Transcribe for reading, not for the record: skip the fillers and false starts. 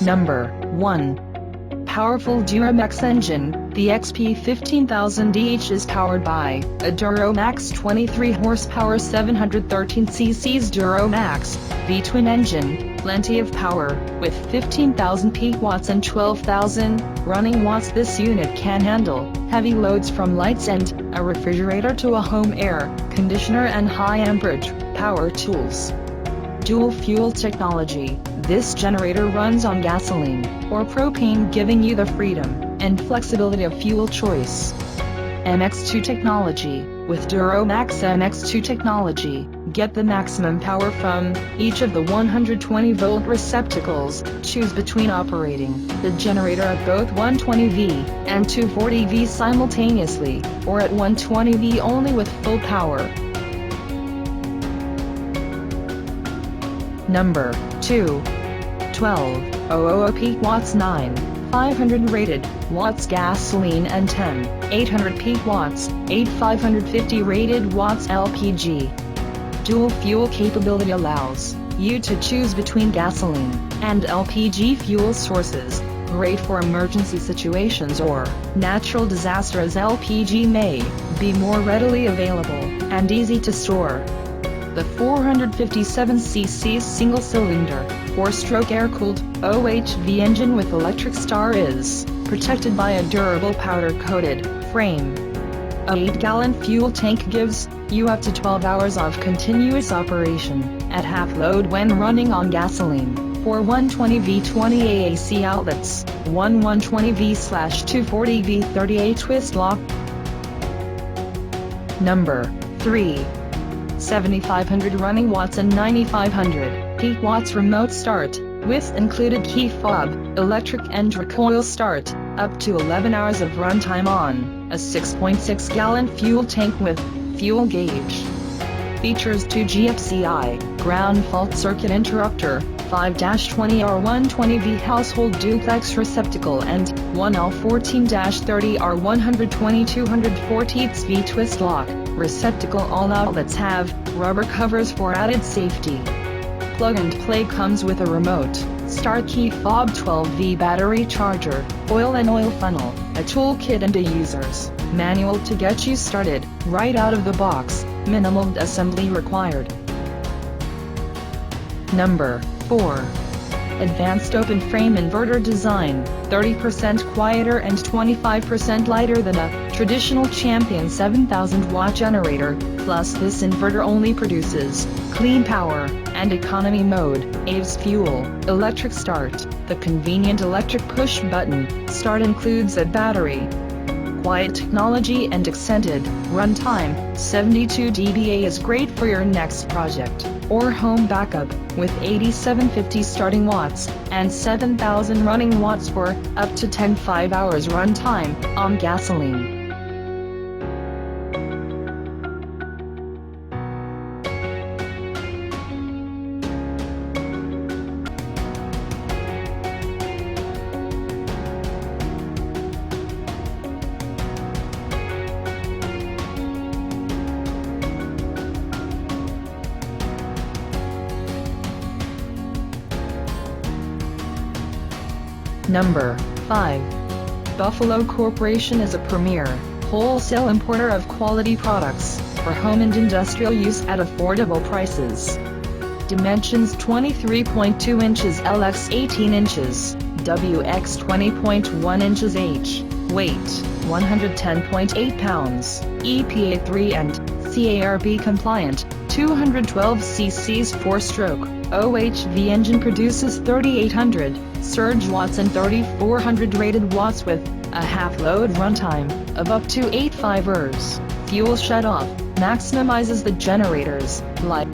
Number 1. Powerful Duramax engine. The XP15000DH is powered by a Duramax 23 horsepower 713cc Duramax V-twin engine, plenty of power, with 15,000 peak watts and 12,000 running watts. This unit can handle heavy loads from lights and a refrigerator to a home air conditioner and high amperage power tools. Dual fuel technology. This generator runs on gasoline or propane, giving you the freedom and flexibility of fuel choice. MX2 technology. With Duramax MX2 technology, get the maximum power from each of the 120-volt receptacles. Choose between operating the generator at both 120V and 240V simultaneously, or at 120V only with full power. Number 2. 12,000 peak watts 9,500 rated watts gasoline and 10,800 peak watts 8,550 rated watts LPG. Dual fuel capability allows you to choose between gasoline and LPG fuel sources, great for emergency situations or natural disasters. LPG may be more readily available and easy to store. The 457cc single-cylinder, 4-stroke air-cooled, OHV engine with electric start is protected by a durable powder-coated frame. A 8-gallon fuel tank gives you up to 12 hours of continuous operation at half load when running on gasoline. For 120V 20 AAC outlets, 120V/240V 38 twist lock. Number 3. 7,500 running watts and 9,500 peak watts remote start, with included key fob, electric and recoil start, up to 11 hours of runtime on a 6.6-gallon fuel tank with fuel gauge. Features 2 GFCI, ground fault circuit interrupter, 5-20R 120V household duplex receptacle and 1L14-30R 120-240 V-twist lock receptacle. All outlets have rubber covers for added safety. Plug and play comes with a remote start, key fob, 12V battery charger, oil and oil funnel, a toolkit and a user's manual to get you started right out of the box. Minimal assembly required. Number 4. Advanced open frame inverter design, 30% quieter and 25% lighter than a traditional Champion 7000 watt generator, plus this inverter only produces clean power and economy mode, AVS fuel, electric start. The convenient electric push button start includes a battery. Quiet technology and extended runtime, 72 dBA is great for your next project or home backup, with 8,750 starting watts and 7,000 running watts for up to 10 hours runtime on gasoline. Number 5. Buffalo Corporation is a premier wholesale importer of quality products for home and industrial use at affordable prices. Dimensions: 23.2 inches LX 18 inches, WX 20.1 inches H. Weight: 110.8 pounds, EPA 3 and CARB compliant, 212 cc's 4-stroke, OHV engine produces 3,800 surge watts and 3,400 rated watts with a half-load runtime of up to 8 hours. Fuel shut-off maximizes the generator's life